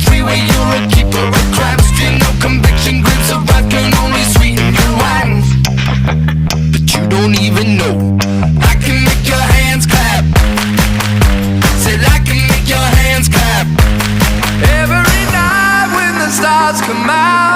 freeway, you're a keeper of crabs. Feel no conviction, grips of wrath can only sweeten your wine. But you don't even know I can make your hands clap. Said I can make your hands clap. Every night when the stars come out,